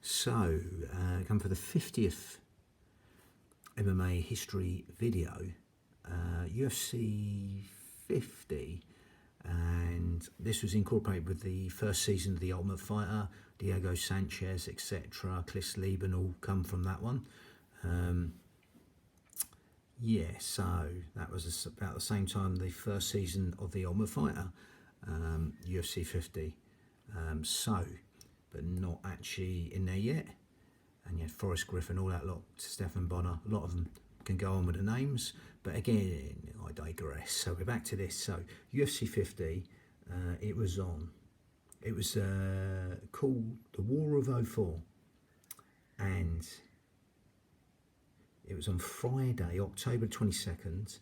So, come for the 50th MMA history video, UFC 50, and this was incorporated with the first season of The Ultimate Fighter. Diego Sanchez, etc., Chris Lieben all come from that one. So that was about the same time the first season of The Ultimate Fighter, UFC 50. But not actually in there yet. And you had Forrest Griffin, all that lot, Stephen Bonner, a lot of them can go on with the names. But again, I digress. So we're back to this. So UFC 50, it was called The War of 04. And it was on Friday, October 22nd,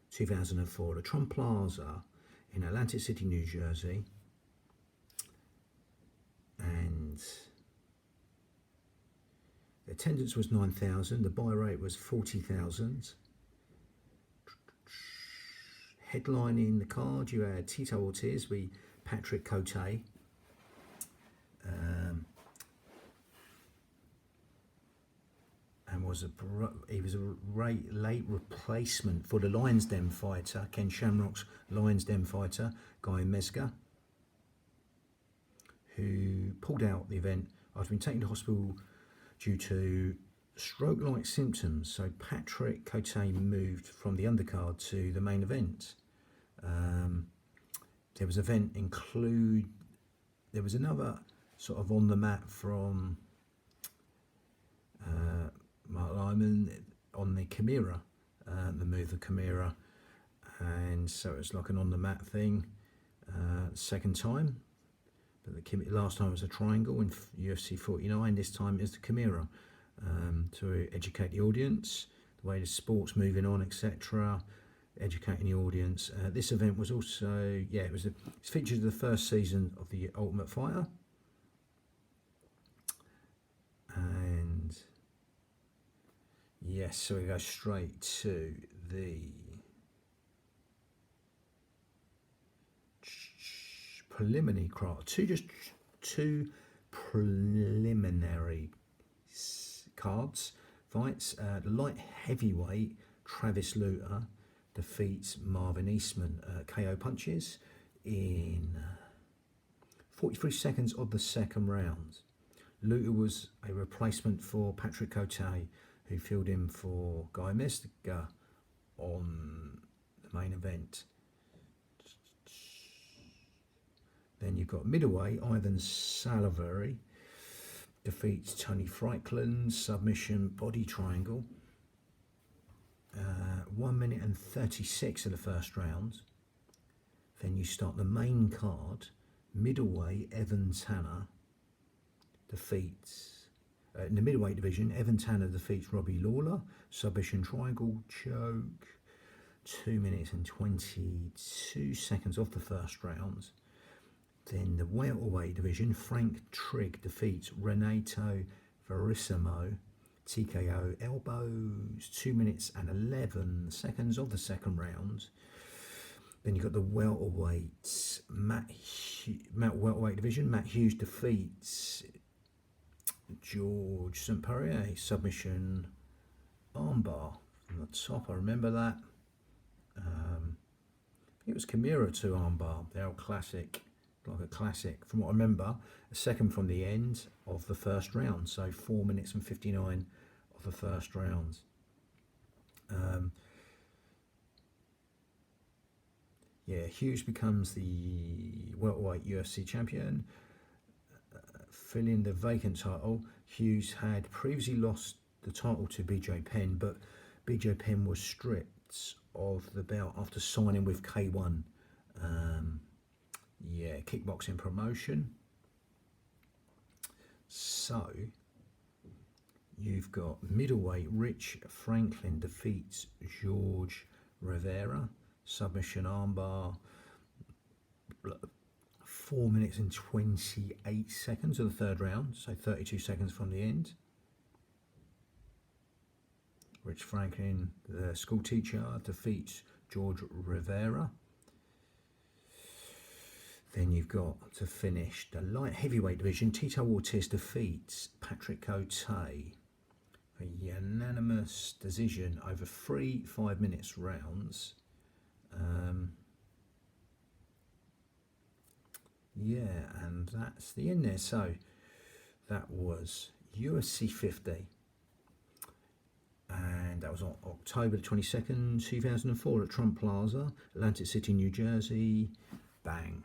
2004, at Trump Plaza in Atlantic City, New Jersey. And the attendance was 9,000. The buy rate was 40,000. Headlining the card, you had Tito Ortiz with Patrick Cote. And he was a late replacement for the Lions Den fighter, Ken Shamrock's Lions Den fighter, Guy Mezger, who pulled out the event after being taken to hospital due to stroke-like symptoms. So Patrick Cote moved from the undercard to the main event. There was there was another sort of on the mat from Mallett Mma on the Chimera, the move of Chimera, and so it's like an on the mat thing. Second time, but the last time was a triangle in UFC 49. This time is the Chimera, to educate the audience the way the sport's moving on, etc. Educating the audience. This event was also it's featured the first season of the Ultimate Fighter, and yes, so we go straight to the preliminary card. Two preliminary cards fights. The light heavyweight Travis Lutter defeats Marvin Eastman, KO punches in 43 seconds of the second round. Lutter was a replacement for Patrick Cote, who filled in for Guy Mezger on the main event. Then you've got middleweight Ivan Salivary defeats Tony Franklin, submission body triangle. 1 minute and 36 of the first round. Then you start the main card. Middleweight Evan Tanner defeats, in the middleweight division, Evan Tanner defeats Robbie Lawler, submission triangle choke. 2 minutes and 22 seconds off the first round. Then the welterweight division, Frank Trigg defeats Renato Verissimo, TKO elbows. 2 minutes and 11 seconds of the second round. Then you've got the welterweights, welterweight division, Matt Hughes defeats George St. Pierre, submission armbar from the top. I remember that. It was Chimera to armbar, the old classic. Like a classic, from what I remember, a second from the end of the first round, so 4 minutes and 59 of the first round. Hughes becomes the welterweight UFC champion, filling the vacant title. Hughes had previously lost the title to BJ Penn, but BJ Penn was stripped of the belt after signing with K1. Kickboxing promotion. So you've got middleweight Rich Franklin defeats George Rivera, submission armbar. 4 minutes and 28 seconds of the third round, so 32 seconds from the end. Rich Franklin, the school teacher, defeats George Rivera. Then you've got, to finish the light heavyweight division, Tito Ortiz defeats Patrick Cote. A unanimous decision over 3 5-minute rounds. Yeah, and that's the end there. So that was UFC 50. And that was on October 22nd, 2004 at Trump Plaza, Atlantic City, New Jersey. Bang.